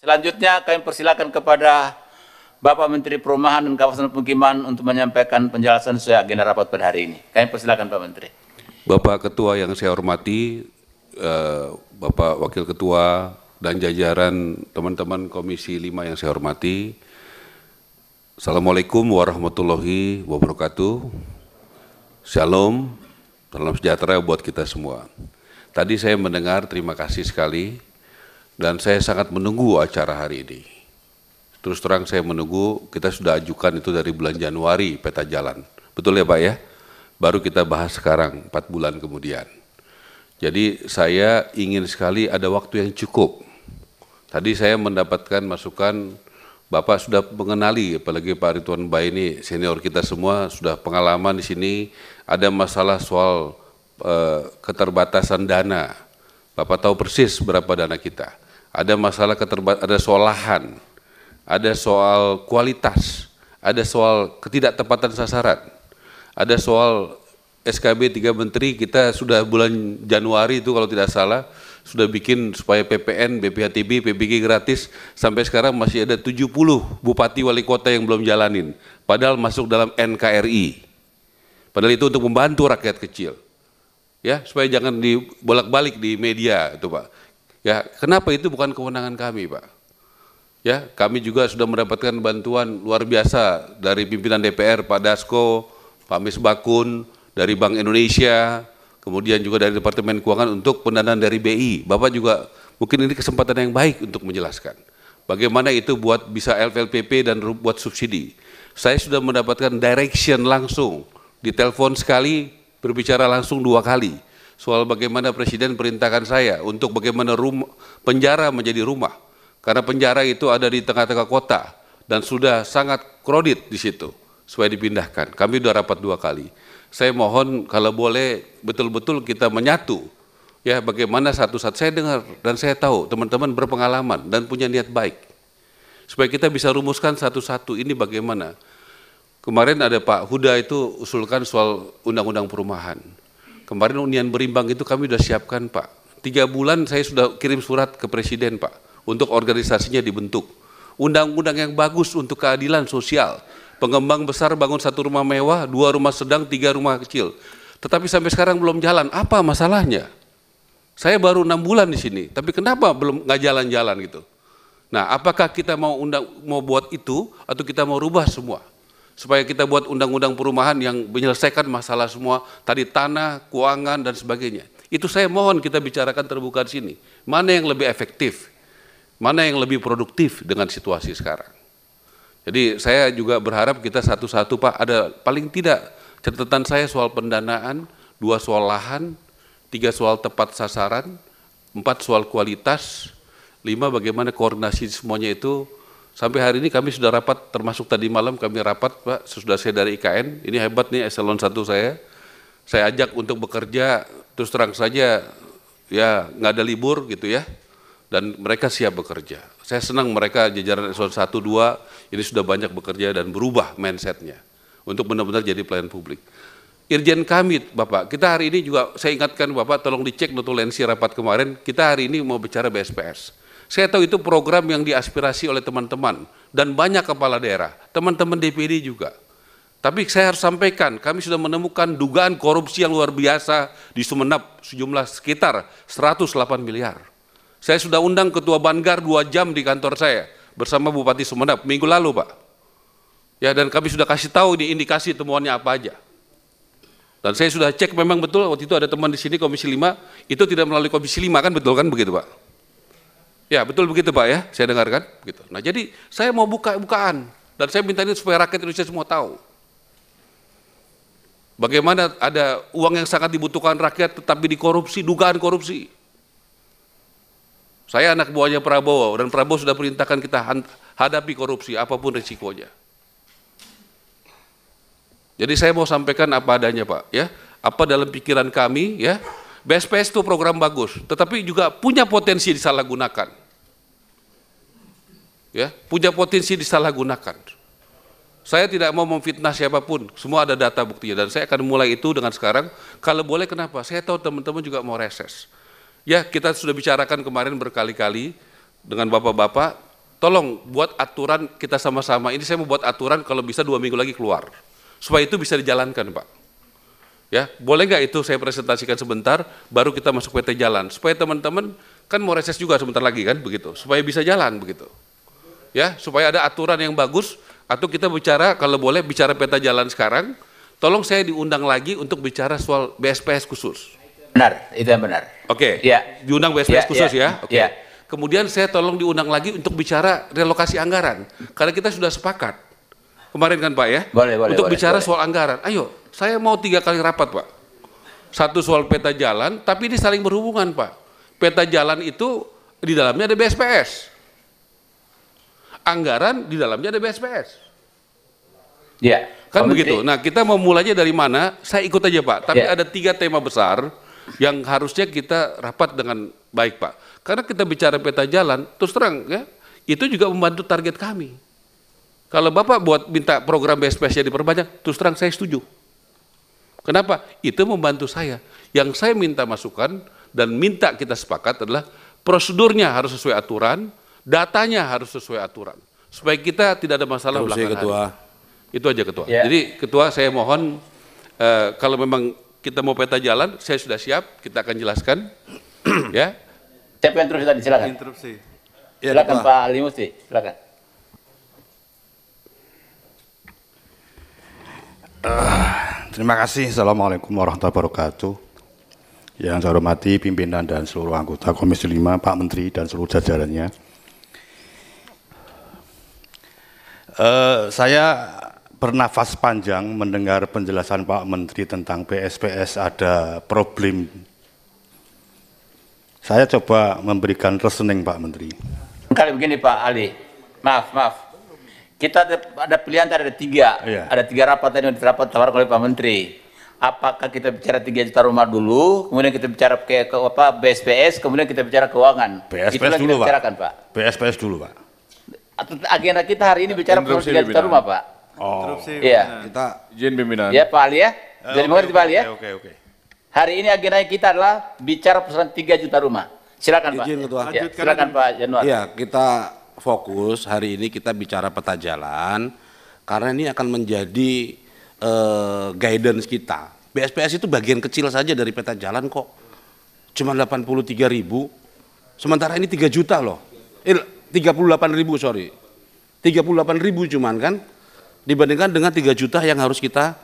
Selanjutnya kami persilakan kepada Bapak Menteri Perumahan dan Kawasan Pemukiman untuk menyampaikan penjelasan sesuai agenda rapat pada hari ini. Kami persilakan Pak Menteri. Bapak Ketua yang saya hormati, Bapak Wakil Ketua dan jajaran teman-teman Komisi 5 yang saya hormati, Assalamualaikum warahmatullahi wabarakatuh. Shalom, salam sejahtera buat kita semua. Tadi saya mendengar, terima kasih sekali, dan saya sangat menunggu acara hari ini. Terus terang saya menunggu, kita sudah ajukan itu dari bulan Januari peta jalan. Betul ya Pak ya? Baru kita bahas sekarang, 4 bulan kemudian. Jadi saya ingin sekali ada waktu yang cukup. Tadi saya mendapatkan masukan, Bapak sudah mengenali, apalagi Pak Ridwan Bae ini senior kita semua, sudah pengalaman di sini, ada masalah soal keterbatasan dana. Bapak tahu persis berapa dana kita. Ada masalah ada soal lahan, ada soal kualitas, ada soal ketidaktepatan sasaran, ada soal SKB 3 Menteri, kita sudah bulan Januari itu kalau tidak salah, sudah bikin supaya PPN, BPHTB, PBG gratis, sampai sekarang masih ada 70 bupati wali kota yang belum jalanin, padahal masuk dalam NKRI. Padahal itu untuk membantu rakyat kecil. Ya, supaya jangan dibolak-balik di media itu Pak. Ya, kenapa itu bukan kewenangan kami Pak? Ya, kami juga sudah mendapatkan bantuan luar biasa dari pimpinan DPR, Pak Dasko, Pak Misbakun, dari Bank Indonesia, kemudian juga dari Departemen Keuangan untuk pendanaan dari BI. Bapak juga mungkin ini kesempatan yang baik untuk menjelaskan bagaimana itu buat bisa LPLPP dan buat subsidi. Saya sudah mendapatkan direction langsung, ditelepon sekali, berbicara langsung 2 kali soal bagaimana Presiden perintahkan saya untuk bagaimana penjara menjadi rumah. Karena penjara itu ada di tengah-tengah kota dan sudah sangat kredit di situ supaya dipindahkan. Kami sudah rapat 2 kali. Saya mohon kalau boleh betul-betul kita menyatu. Ya, bagaimana satu-satu saya dengar dan saya tahu teman-teman berpengalaman dan punya niat baik. Supaya kita bisa rumuskan satu-satu ini bagaimana. Kemarin ada Pak Huda itu usulkan soal undang-undang perumahan. Kemarin Unian Berimbang itu kami sudah siapkan Pak. 3 bulan saya sudah kirim surat ke Presiden Pak. Untuk organisasinya dibentuk. Undang-undang yang bagus untuk keadilan sosial. Pengembang besar bangun 1 rumah mewah, 2 rumah sedang, 3 rumah kecil. Tetapi sampai sekarang belum jalan. Apa masalahnya? Saya baru 6 bulan di sini, tapi kenapa belum nggak jalan-jalan gitu? Nah, apakah kita mau buat itu atau kita mau rubah semua? Supaya kita buat undang-undang perumahan yang menyelesaikan masalah semua, tadi tanah, keuangan dan sebagainya. Itu saya mohon kita bicarakan terbuka di sini. Mana yang lebih efektif? Mana yang lebih produktif dengan situasi sekarang. Jadi saya juga berharap kita satu-satu Pak, ada paling tidak catatan saya soal pendanaan, 2 soal lahan, 3 soal tepat sasaran, 4 soal kualitas, 5 bagaimana koordinasi semuanya itu. Sampai hari ini kami sudah rapat, termasuk tadi malam kami rapat Pak, sesudah saya dari IKN, ini hebat nih eselon 1 saya ajak untuk bekerja, terus terang saja ya nggak ada libur gitu ya. Dan mereka siap bekerja. Saya senang mereka jajaran eselon 1, 2 ini sudah banyak bekerja dan berubah mindsetnya untuk benar-benar jadi pelayan publik. Irjen kami Bapak, kita hari ini juga saya ingatkan Bapak tolong dicek notulensi rapat kemarin, kita hari ini mau bicara BSPS. Saya tahu itu program yang diaspirasi oleh teman-teman dan banyak kepala daerah, teman-teman DPD juga. Tapi saya harus sampaikan, kami sudah menemukan dugaan korupsi yang luar biasa di Sumeneb sejumlah sekitar 108 miliar. Saya sudah undang Ketua Banggar 2 jam di kantor saya bersama Bupati Sumeneb minggu lalu Pak. Ya, dan kami sudah kasih tahu di indikasi temuannya apa aja. Dan saya sudah cek memang betul waktu itu ada teman di sini Komisi 5 itu tidak melalui Komisi 5 kan, betul kan begitu Pak? Ya betul begitu Pak ya, saya dengarkan begitu. Nah jadi saya mau bukaan dan saya minta ini supaya rakyat Indonesia semua tahu. Bagaimana ada uang yang sangat dibutuhkan rakyat tetapi dikorupsi, dugaan korupsi. Saya anak buahnya Prabowo dan Prabowo sudah perintahkan kita hadapi korupsi apapun risikonya. Jadi saya mau sampaikan apa adanya Pak, ya. Apa dalam pikiran kami, ya. BSPS itu program bagus, tetapi juga punya potensi disalahgunakan. Ya, punya potensi disalahgunakan. Saya tidak mau memfitnah siapapun, semua ada data buktinya dan saya akan mulai itu dengan sekarang. Kalau boleh kenapa? Saya tahu teman-teman juga mau reses. Ya, kita sudah bicarakan kemarin berkali-kali dengan bapak-bapak, tolong buat aturan kita sama-sama. Ini saya mau buat aturan kalau bisa 2 minggu lagi keluar. Supaya itu bisa dijalankan, Pak. Ya, boleh nggak itu saya presentasikan sebentar, baru kita masuk PT Jalan. Supaya teman-teman kan mau reses juga sebentar lagi kan, begitu. Supaya bisa jalan, begitu. Ya, supaya ada aturan yang bagus, atau kita bicara, kalau boleh bicara peta jalan sekarang, tolong saya diundang lagi untuk bicara soal BSPS khusus. Benar, itu yang benar. Oke, Ya. diundang BSPS khusus ya. Oke. Ya. Kemudian saya tolong diundang lagi untuk bicara relokasi anggaran, karena kita sudah sepakat kemarin kan Pak ya, Boleh, untuk boleh, bicara boleh. soal anggaran. Ayo, saya mau 3 kali rapat Pak. Satu soal peta jalan, tapi ini saling berhubungan Pak. Peta jalan itu di dalamnya ada BSPS. Anggaran di dalamnya ada BSPS. Ya. Kan Pak begitu. Menteri. Nah kita mau mulainya dari mana? Saya ikut aja Pak. Tapi Ya. ada 3 tema besar yang harusnya kita rapat dengan baik Pak. Karena kita bicara peta jalan, terus terang ya, itu juga membantu target kami. Kalau Bapak buat minta program BSPS-nya diperbanyak, terus terang saya setuju. Kenapa? Itu membantu saya. Yang saya minta masukan dan minta kita sepakat adalah prosedurnya harus sesuai aturan, datanya harus sesuai aturan. Supaya kita tidak ada masalah belakangan Ketua. hari. Itu aja Ketua. Ya. Jadi Ketua saya mohon kalau memang kita mau peta jalan, saya sudah siap, kita akan jelaskan. Ya. Siapa yang terus tadi? Silakan. Interupsi. Silakan Pak Ali Musti, silakan. Terima kasih. Assalamualaikum warahmatullahi wabarakatuh. Yang saya hormati pimpinan dan seluruh anggota Komisi 5, Pak Menteri dan seluruh jajarannya. Saya bernafas panjang mendengar penjelasan Pak Menteri tentang PSPS ada problem. Saya coba memberikan reasoning Pak Menteri. Kali begini Pak Ali, maaf. Kita ada pilihan tadi ada 3, Iya. ada 3 rapat tadi yang ditawarkan oleh Pak Menteri. Apakah kita bicara 3 juta rumah dulu, kemudian kita bicara ke apa BSPS, kemudian kita bicara keuangan. BSPS Itulah dulu, kita Pak. bicarakan Pak. PSPS dulu Pak. Atau agenda kita hari ini bicara Interupsi 3 juta pimpinan. rumah Pak. Oh. Iya. Kita Izin pimpinan. Ya Pak Ali ya. Jadi mengerti Pak Ali ya. Oke. Hari ini agenda kita adalah bicara persoalan 3 juta rumah. Silakan Pak. Izin, Ketua. Ya, silakan Pak Januar. Iya, kita fokus hari ini kita bicara peta jalan karena ini akan menjadi guidance kita. BSPS itu bagian kecil saja dari peta jalan kok. Cuma 83.000. Sementara ini 3 juta loh. 38.000 sorry. 38.000 cuman kan dibandingkan dengan 3 juta yang harus kita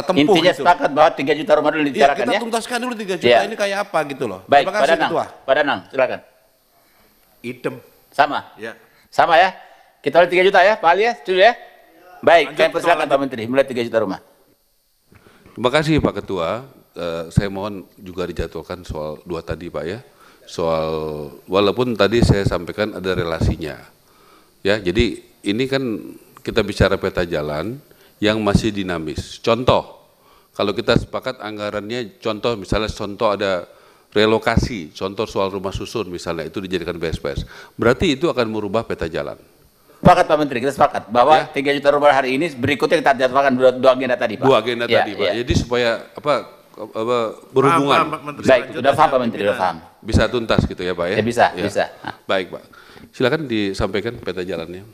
tempuh. Intinya gitu. sepakat bahwa 3 juta rumah dulu Iya, dibicarakan kita ya. tuntaskan dulu 3 juta Iya. ini kayak apa gitu loh. Baik, Terima Pak kasih Danang. Ketua. Pak Danang, silakan. Idem. Sama. Ya. Sama ya. Kita oleh 3 juta ya, Pak Ali ya. Setuju ya? Baik, Lanjut, kami Ketua, persilakan lanjut. Pak Menteri mulai 3 juta rumah. Terima kasih Pak Ketua. Saya mohon juga dijadwalkan soal 2 tadi Pak ya. Soal walaupun tadi saya sampaikan ada relasinya. Ya, jadi ini kan kita bicara peta jalan yang masih dinamis. Contoh, kalau kita sepakat anggarannya misalnya ada relokasi, contoh soal rumah susun misalnya itu dijadikan BSPS. Berarti itu akan merubah peta jalan. Sepakat Pak Menteri, kita sepakat bahwa Ya. 3 juta rumah hari ini berikutnya kita jadwalkan 2 agenda tadi Pak. 2 agenda Ya, tadi Pak. ya. Jadi supaya berhubungan. Pak Menteri. Baik, Lanjut sudah aja, paham Pak Menteri, pimpinan. sudah paham. Bisa tuntas gitu ya Pak ya? Ya, bisa. Baik Pak. Silakan disampaikan peta jalannya.